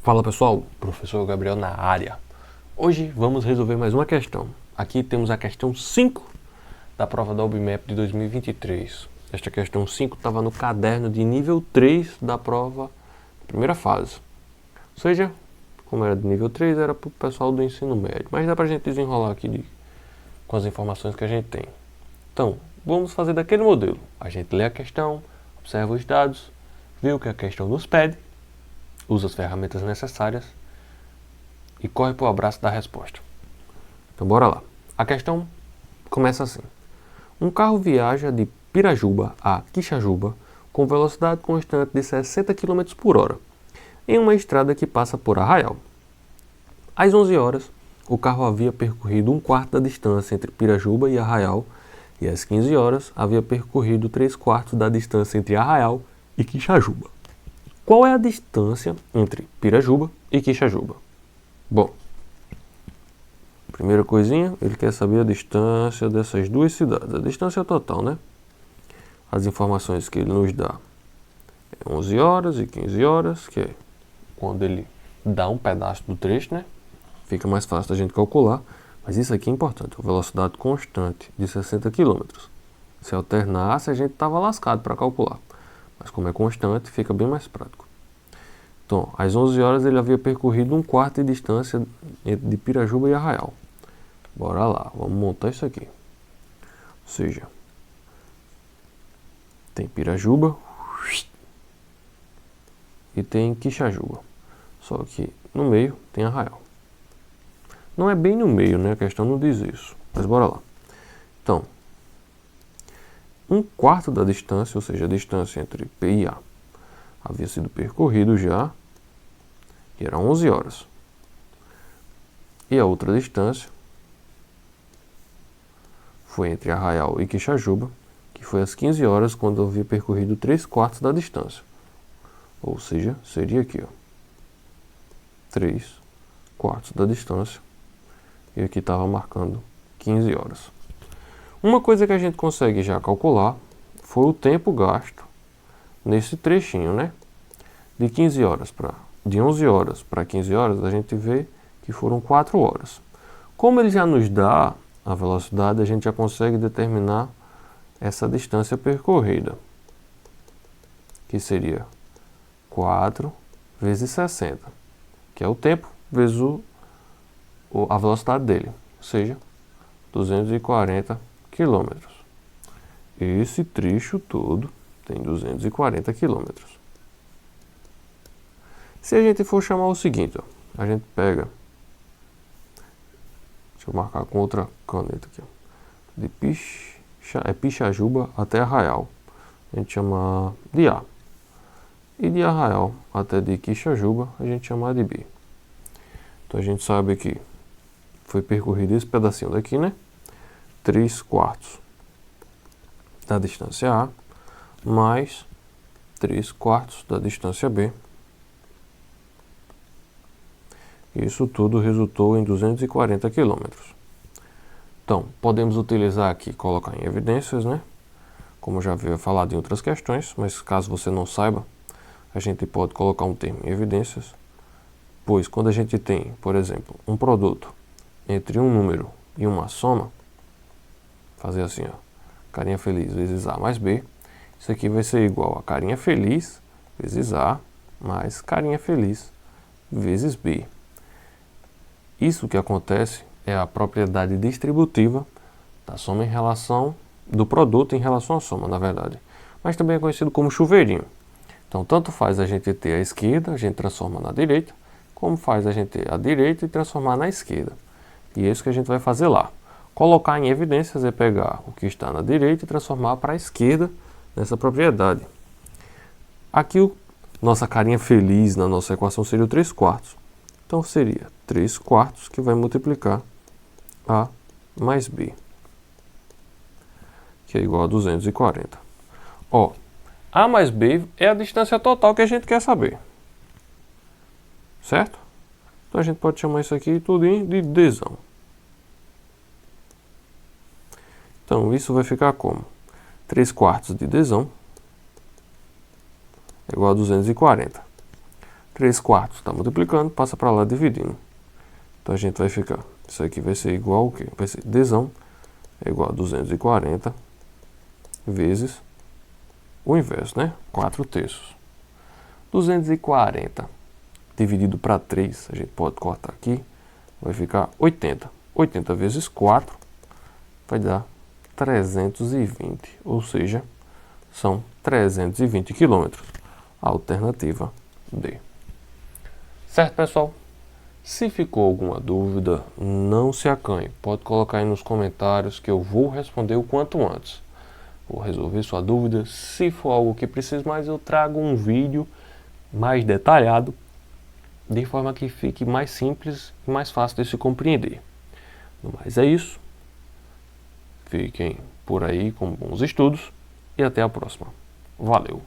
Fala pessoal, professor Gabriel na área. Hoje vamos resolver mais uma questão. Aqui temos a questão 5 da prova da OBMAP de 2023. Esta questão 5 estava no caderno de nível 3 da prova, primeira fase. Ou seja, como era de nível 3, era para o pessoal do ensino médio. Mas dá para a gente desenrolar aqui com as informações que a gente tem. Então, vamos fazer daquele modelo. A gente lê a questão, observa os dados, vê o que a questão nos pede, usa as ferramentas necessárias e corre para o abraço da resposta. Então bora lá. A questão começa assim. Um carro viaja de Pirajuba a Quixajuba com velocidade constante de 60 km por hora em uma estrada que passa por Arraial. Às 11 horas, o carro havia percorrido um quarto da distância entre Pirajuba e Arraial e às 15 horas havia percorrido 3/4 da distância entre Arraial e Quixajuba. Qual é a distância entre Pirajuba e Quixajuba? Bom, primeira coisinha, ele quer saber a distância dessas duas cidades, a distância total, né? As informações que ele nos dá é 11 horas e 15 horas, que é quando ele dá um pedaço do trecho, né? Fica mais fácil da gente calcular, mas isso aqui é importante, a velocidade constante de 60 km. Se alternasse, a gente estava lascado para calcular. Mas como é constante, fica bem mais prático. Então, às 11 horas ele havia percorrido um quarto de distância de Pirajuba e Arraial. Bora lá, vamos montar isso aqui. Ou seja, tem Pirajuba e tem Quixajuba. Só que no meio tem Arraial. Não é bem no meio, né? A questão não diz isso. Mas bora lá. Então, um quarto da distância, ou seja, a distância entre P e A, havia sido percorrido já, e era 11 horas. E a outra distância foi entre Arraial e Quixajuba, que foi às 15 horas, quando havia percorrido 3/4 da distância. Ou seja, seria aqui, ó, 3/4 da distância, e aqui estava marcando 15 horas. Uma coisa que a gente consegue já calcular foi o tempo gasto nesse trechinho, né? De 11 horas para 15 horas, a gente vê que foram 4 horas. Como ele já nos dá a velocidade, a gente já consegue determinar essa distância percorrida, que seria 4 vezes 60, que é o tempo vezes a velocidade dele, ou seja, 240 quilômetros. Esse trecho todo tem 240 quilômetros. Se a gente for chamar o seguinte, ó, a gente pega, deixa eu marcar com outra caneta aqui, ó, de Pixajuba até Arraial, a gente chama de A. E de Arraial até de Quixajuba, a gente chama de B. Então a gente sabe que foi percorrido esse pedacinho daqui, né? 3/4 da distância A, mais 3/4 da distância B. Isso tudo resultou em 240 quilômetros. Então, podemos utilizar aqui, colocar em evidências, né? Como já havia falado em outras questões, mas caso você não saiba, a gente pode colocar um termo em evidências, pois quando a gente tem, por exemplo, um produto entre um número e uma soma, fazer assim, ó, carinha feliz vezes A mais B, isso aqui vai ser igual a carinha feliz vezes A mais carinha feliz vezes B. Isso que acontece é a propriedade distributiva da soma em relação do produto em relação à soma, na verdade. Mas também é conhecido como chuveirinho. Então, tanto faz a gente ter a esquerda, a gente transforma na direita, como faz a gente ter a direita e transformar na esquerda. E é isso que a gente vai fazer lá. Colocar em evidências é pegar o que está na direita e transformar para a esquerda nessa propriedade. Aqui, nossa carinha feliz na nossa equação seria o 3/4. Então seria 3/4 que vai multiplicar A mais B, que é igual a 240. Ó, A mais B é a distância total que a gente quer saber. Certo? Então a gente pode chamar isso aqui tudo de Dzão. Então isso vai ficar como? 3/4 de Dzão é igual a 240. 3 quartos está multiplicando, passa para lá dividindo. Então a gente vai ficar, isso aqui vai ser igual ao quê? Vai ser Dzão é igual a 240 vezes o inverso, né? 4/3. 240 dividido para 3, a gente pode cortar aqui, vai ficar 80. 80 vezes 4 vai dar 320, ou seja, são 320 quilômetros. Alternativa D. Certo, pessoal? Se ficou alguma dúvida, não se acanhe. Pode colocar aí nos comentários que eu vou responder o quanto antes. Vou resolver sua dúvida. Se for algo que precisa mais, eu trago um vídeo mais detalhado, de forma que fique mais simples e mais fácil de se compreender. Mas é isso. Fiquem por aí com bons estudos e até a próxima. Valeu!